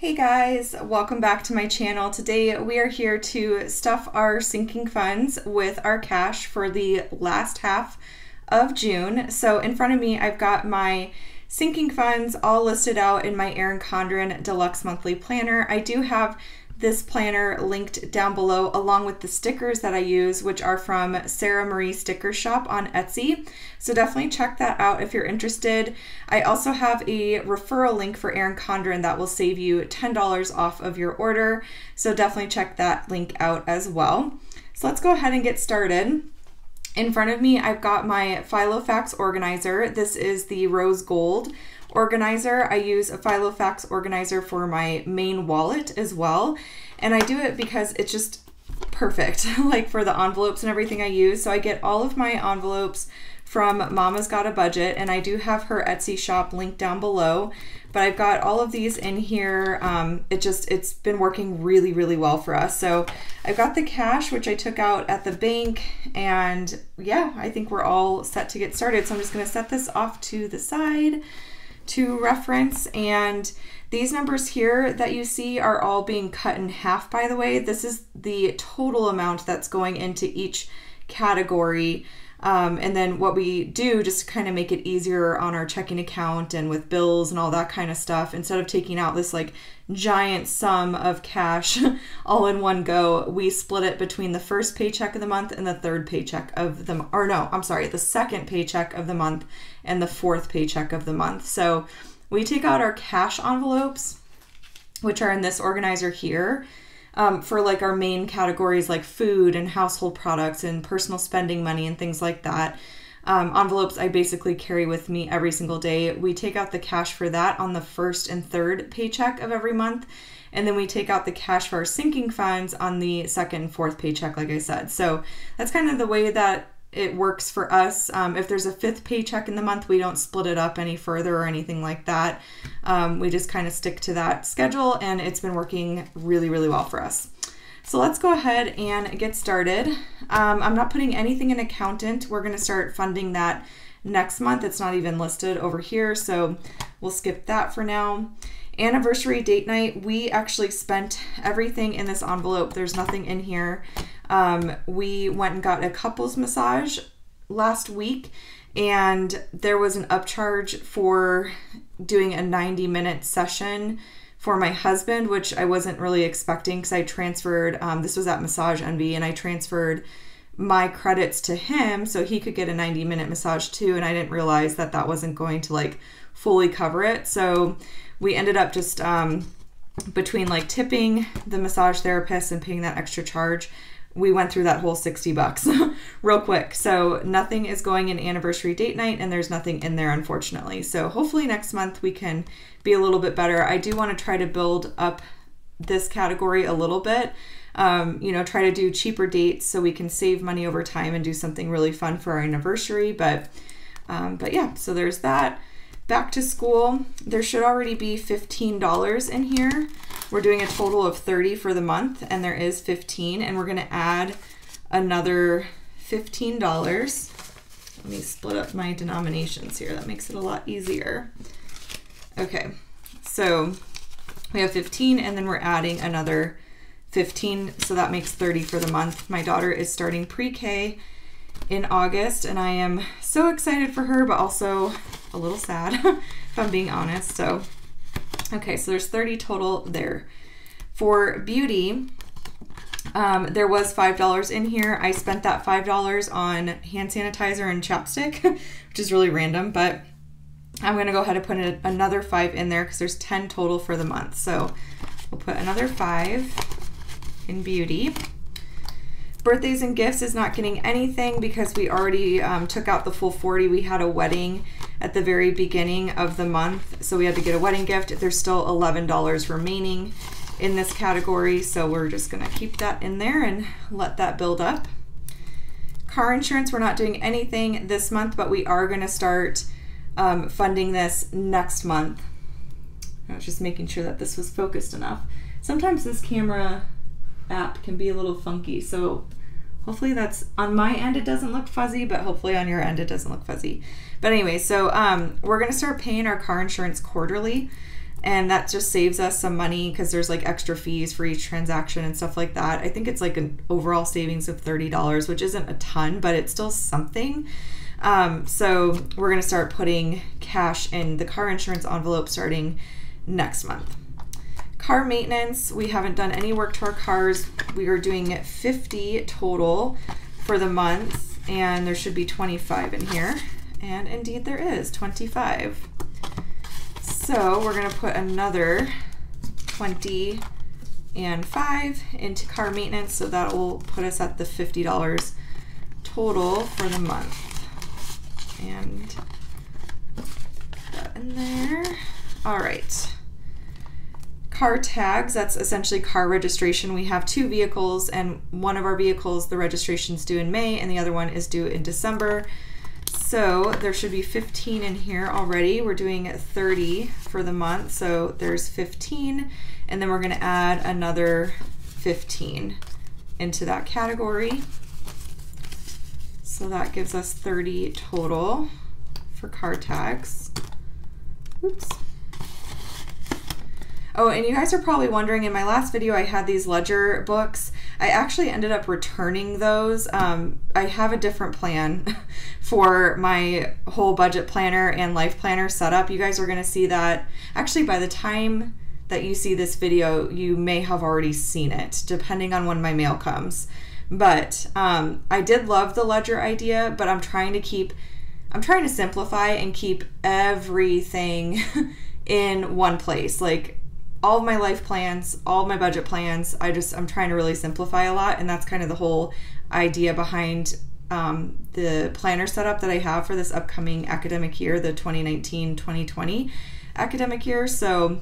Hey guys, welcome back to my channel. Today we are here to stuff our sinking funds with our cash for the last half of June. So in front of me I've got my sinking funds all listed out in my Erin Condren Deluxe monthly planner. I do have this planner linked down below along with the stickers that I use, which are from Sara Marie Sticker Shop on Etsy. So definitely check that out if you're interested. I also have a referral link for Erin Condren that will save you $10 off of your order. So definitely check that link out as well. So let's go ahead and get started. In front of me, I've got my Filofax organizer. This is the rose gold organizer. I use a Filofax organizer for my main wallet as well. And I do it because it's just perfect, like for the envelopes and everything I use. So I get all of my envelopes from Mama's Got a Budget, and I do have her Etsy shop linked down below, but I've got all of these in here. It's been working really, really well for us. So I've got the cash, which I took out at the bank, and yeah, I think we're all set to get started. So I'm just gonna set this off to the side to reference, and these numbers here that you see are all being cut in half, by the way. This is the total amount that's going into each category. And then what we do just to kind of make it easier on our checking account and with bills and all that kind of stuff, instead of taking out this like giant sum of cash all in one go, we split it between the first paycheck of the month and the third paycheck of the, or no, I'm sorry, the second paycheck of the month and the fourth paycheck of the month. So we take out our cash envelopes, which are in this organizer here, for like our main categories like food and household products and personal spending money and things like that. Envelopes I basically carry with me every single day. We take out the cash for that on the first and third paycheck of every month. And then we take out the cash for our sinking funds on the second and fourth paycheck, like I said. So that's kind of the way that it works for us. If there's a fifth paycheck in the month, we don't split it up any further or anything like that. We just kind of stick to that schedule, and it's been working really, really well for us. So let's go ahead and get started. I'm not putting anything in accountant. We're gonna start funding that next month. It's not even listed over here, so we'll skip that for now. Anniversary date night, we actually spent everything in this envelope. There's nothing in here. We went and got a couples massage last week, and there was an upcharge for doing a 90-minute session for my husband, which I wasn't really expecting because I transferred, this was at Massage Envy, and I transferred my credits to him so he could get a 90-minute massage too, and I didn't realize that that wasn't going to like fully cover it. So we ended up just between like tipping the massage therapist and paying that extra charge, we went through that whole 60 bucks real quick. So nothing is going in anniversary date night, and there's nothing in there, unfortunately. So hopefully next month we can be a little bit better. I do want to try to build up this category a little bit, you know, try to do cheaper dates so we can save money over time and do something really fun for our anniversary. But yeah, so there's that. Back to school, there should already be $15 in here. We're doing a total of $30 for the month, and there is $15, and we're gonna add another $15. Let me split up my denominations here. That makes it a lot easier. Okay, so we have 15, and then we're adding another 15, so that makes 30 for the month. My daughter is starting pre-K in August, and I am so excited for her, but also a little sad if I'm being honest. So okay, so there's 30 total there. For beauty, there was $5 in here. I spent that $5 on hand sanitizer and chapstick, which is really random, but I'm gonna go ahead and put another 5 in there because there's 10 total for the month. So we'll put another 5 in beauty. Birthdays and gifts is not getting anything because we already took out the full 40. We had a wedding at the very beginning of the month, so we had to get a wedding gift. There's still $11 remaining in this category, so we're just gonna keep that in there and let that build up. Car insurance, we're not doing anything this month, but we are gonna start funding this next month. I was just making sure that this was focused enough. Sometimes this camera app can be a little funky, so hopefully that's on my end, it doesn't look fuzzy, but hopefully on your end it doesn't look fuzzy. But anyway, so we're gonna start paying our car insurance quarterly, and that just saves us some money because there's like extra fees for each transaction and stuff like that. I think it's like an overall savings of $30, which isn't a ton, but it's still something. So we're going to start putting cash in the car insurance envelope starting next month. Car maintenance, we haven't done any work to our cars. We are doing 50 total for the month, and there should be 25 in here. And indeed there is 25. So we're going to put another 20 and 5 into car maintenance, so that will put us at the $50 total for the month. And put that in there. All right. Car tags, that's essentially car registration. We have 2 vehicles, and one of our vehicles, the registration's due in May, and the other one is due in December. So there should be 15 in here already. We're doing 30 for the month, so there's 15, and then we're going to add another 15 into that category. So that gives us 30 total for car tags. Oops. Oh, and you guys are probably wondering, in my last video I had these ledger books. I actually ended up returning those. I have a different plan for my whole budget planner and life planner setup. You guys are going to see that. Actually, by the time that you see this video, you may have already seen it, depending on when my mail comes. But I did love the ledger idea, but I'm trying to simplify and keep everything in one place. Like, all of my life plans, all of my budget plans, I'm trying to really simplify a lot, and that's kind of the whole idea behind the planner setup that I have for this upcoming academic year, the 2019-2020 academic year. So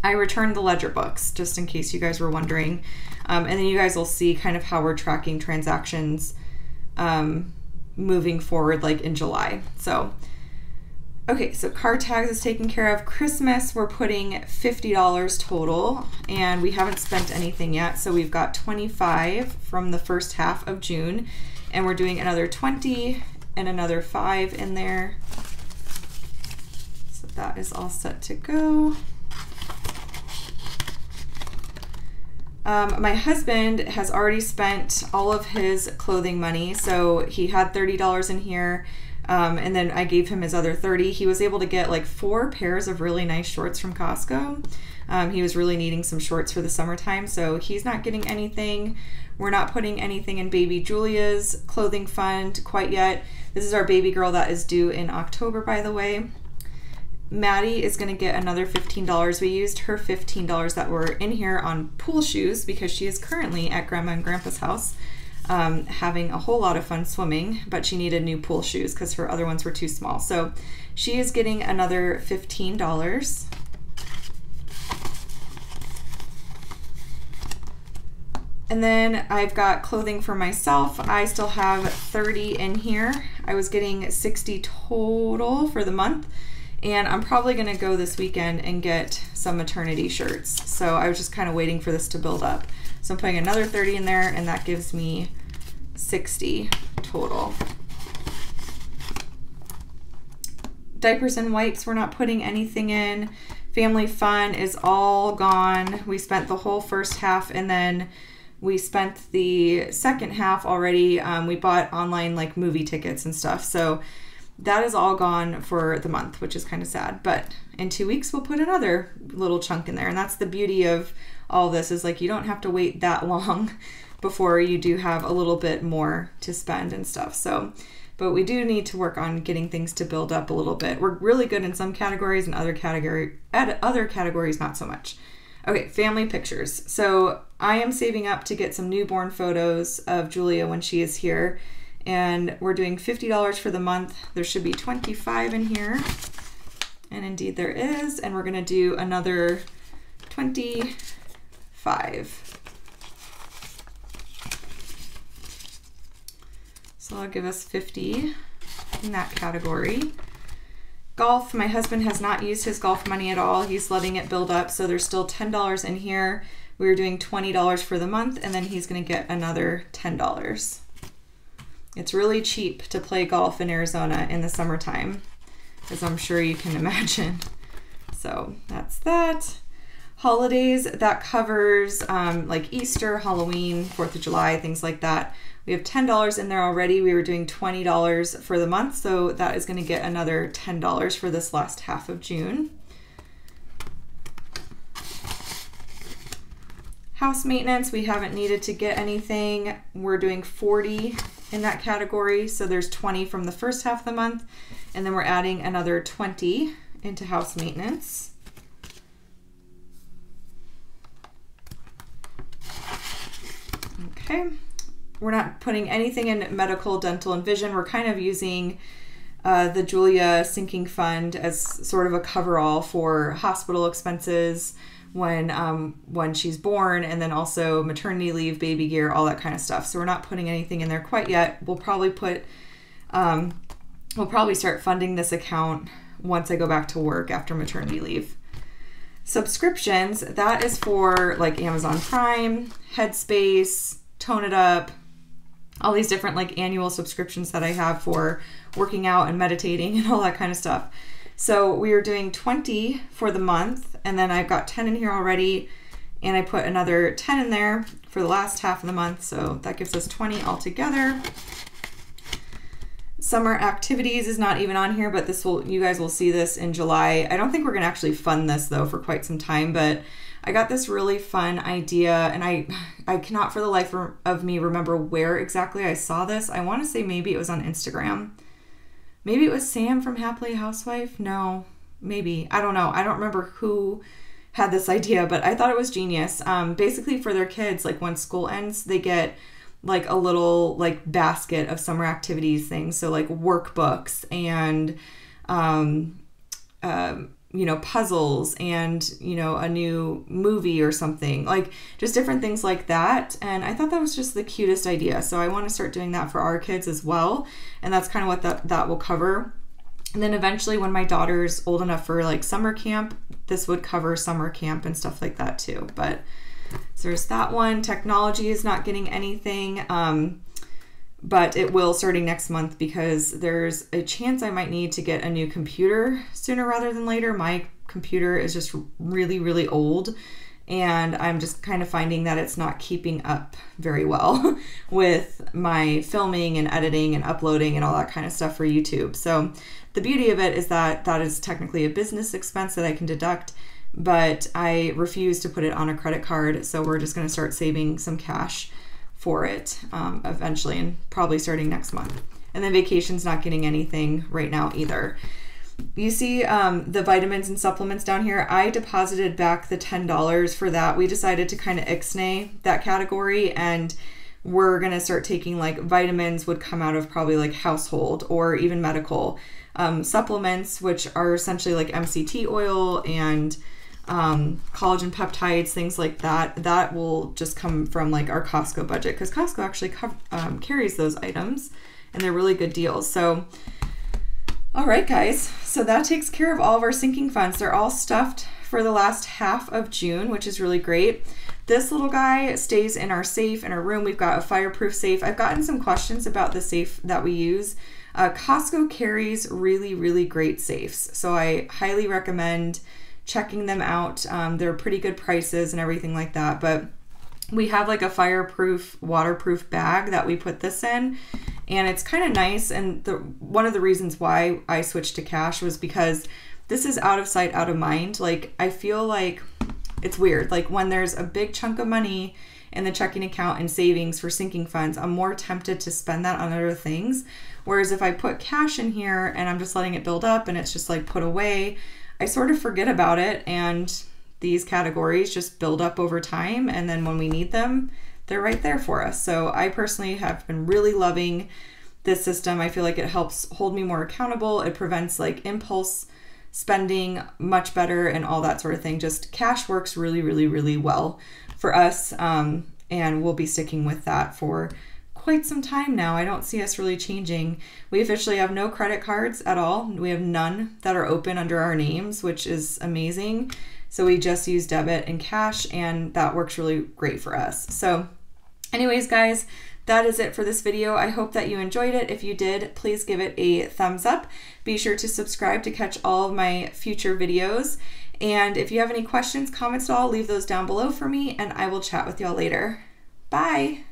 I returned the ledger books, just in case you guys were wondering. And then you guys will see kind of how we're tracking transactions moving forward, like in July. So okay, so car tags is taken care of. Christmas, we're putting $50 total, and we haven't spent anything yet, so we've got 25 from the first half of June, and we're doing another 20 and another 5 in there. So that is all set to go. My husband has already spent all of his clothing money, so he had $30 in here. And then I gave him his other 30. He was able to get like 4 pairs of really nice shorts from Costco. He was really needing some shorts for the summertime, so he's not getting anything. We're not putting anything in baby Julia's clothing fund quite yet. This is our baby girl that is due in October, by the way. Maddie is going to get another $15. We used her $15 that were in here on pool shoes because she is currently at Grandma and Grandpa's house. Having a whole lot of fun swimming, but she needed new pool shoes because her other ones were too small. So she is getting another $15. And then I've got clothing for myself. I still have 30 in here. I was getting 60 total for the month, and I'm probably gonna go this weekend and get some maternity shirts. So I was just kind of waiting for this to build up. So I'm putting another 30 in there, and that gives me 60 total. Diapers and wipes, we're not putting anything in. Family fun is all gone. We spent the whole first half, and then we spent the second half already. We bought online like movie tickets and stuff. So that is all gone for the month, which is kind of sad. But in 2 weeks, we'll put another little chunk in there. And that's the beauty of all this, is like you don't have to wait that long before you do have a little bit more to spend and stuff. So, but we do need to work on getting things to build up a little bit. We're really good in some categories, and other categories not so much. Okay, family pictures. So I am saving up to get some newborn photos of Julia when she is here, and we're doing $50 for the month. There should be 25 in here, and indeed there is, and we're gonna do another 25. So I'll give us 50 in that category. Golf, my husband has not used his golf money at all. He's letting it build up, so there's still $10 in here. We were doing $20 for the month, and then he's gonna get another $10. It's really cheap to play golf in Arizona in the summertime, as I'm sure you can imagine. So that's that. Holidays, that covers like Easter, Halloween, 4th of July, things like that. We have $10 in there already. We were doing $20 for the month, so that is going to get another $10 for this last half of June. House maintenance, we haven't needed to get anything. We're doing 40 in that category, so there's 20 from the first half of the month, and then we're adding another 20 into house maintenance. Okay. We're not putting anything in medical, dental, and vision. We're kind of using the Julia sinking fund as sort of a coverall for hospital expenses when she's born, and then also maternity leave, baby gear, all that kind of stuff. So we're not putting anything in there quite yet. We'll probably start funding this account once I go back to work after maternity leave. Subscriptions, that is for like Amazon Prime, Headspace, Tone It Up, all these different like annual subscriptions that I have for working out and meditating and all that kind of stuff. So we are doing 20 for the month, and then I've got 10 in here already, and I put another 10 in there for the last half of the month, so that gives us 20 altogether. Summer activities is not even on here, but you guys will see this in July. I don't think we're gonna actually fund this though for quite some time, but I got this really fun idea, and I cannot for the life of me remember where exactly I saw this. I want to say maybe it was on Instagram. Maybe it was Sam from Happily Housewife. No, maybe. I don't know. I don't remember who had this idea, but I thought it was genius. Basically for their kids, like when school ends, they get like a little like basket of summer activities things. So like workbooks and you know, puzzles and, you know, a new movie or something, like just different things like that. And I thought that was just the cutest idea. So I want to start doing that for our kids as well. And that's kind of what that will cover. And then eventually when my daughter's old enough for like summer camp, this would cover summer camp and stuff like that too. But so there's that one. Technology is not getting anything. But it will starting next month because there's a chance I might need to get a new computer sooner rather than later. My computer is just really, really old, and I'm just kind of finding that it's not keeping up very well with my filming and editing and uploading and all that kind of stuff for YouTube. So the beauty of it is that that is technically a business expense that I can deduct, but I refuse to put it on a credit card. So we're just going to start saving some cash for it eventually, and probably starting next month. And then vacation's not getting anything right now either. You see the vitamins and supplements down here. I deposited back the $10 for that. We decided to kind of ixnay that category, and we're gonna start taking like vitamins would come out of probably like household or even medical. Supplements, which are essentially like MCT oil and collagen peptides, things like that, that will just come from like our Costco budget, because Costco actually carries those items and they're really good deals. So all right guys, so that takes care of all of our sinking funds. They're all stuffed for the last half of June, which is really great. This little guy stays in our safe in our room. We've got a fireproof safe. I've gotten some questions about the safe that we use. Costco carries really, really great safes, so I highly recommend checking them out. They're pretty good prices and everything like that, but we have like a fireproof, waterproof bag that we put this in, and it's kind of nice. And one of the reasons why I switched to cash was because this is out of sight, out of mind. Like I feel like it's weird. Like when there's a big chunk of money in the checking account and savings for sinking funds, I'm more tempted to spend that on other things. Whereas if I put cash in here and I'm just letting it build up and it's just like put away, I sort of forget about it, and these categories just build up over time, and then when we need them, they're right there for us. So I personally have been really loving this system. I feel like it helps hold me more accountable. It prevents like impulse spending much better and all that sort of thing. Just cash works really, really, really well for us, and we'll be sticking with that for quite some time now. I don't see us really changing. We officially have no credit cards at all. We have none that are open under our names, which is amazing. So we just use debit and cash, and that works really great for us. So anyways, guys, that is it for this video. I hope that you enjoyed it. If you did, please give it a thumbs up. Be sure to subscribe to catch all of my future videos. And if you have any questions, comments at all, leave those down below for me, and I will chat with y'all later. Bye.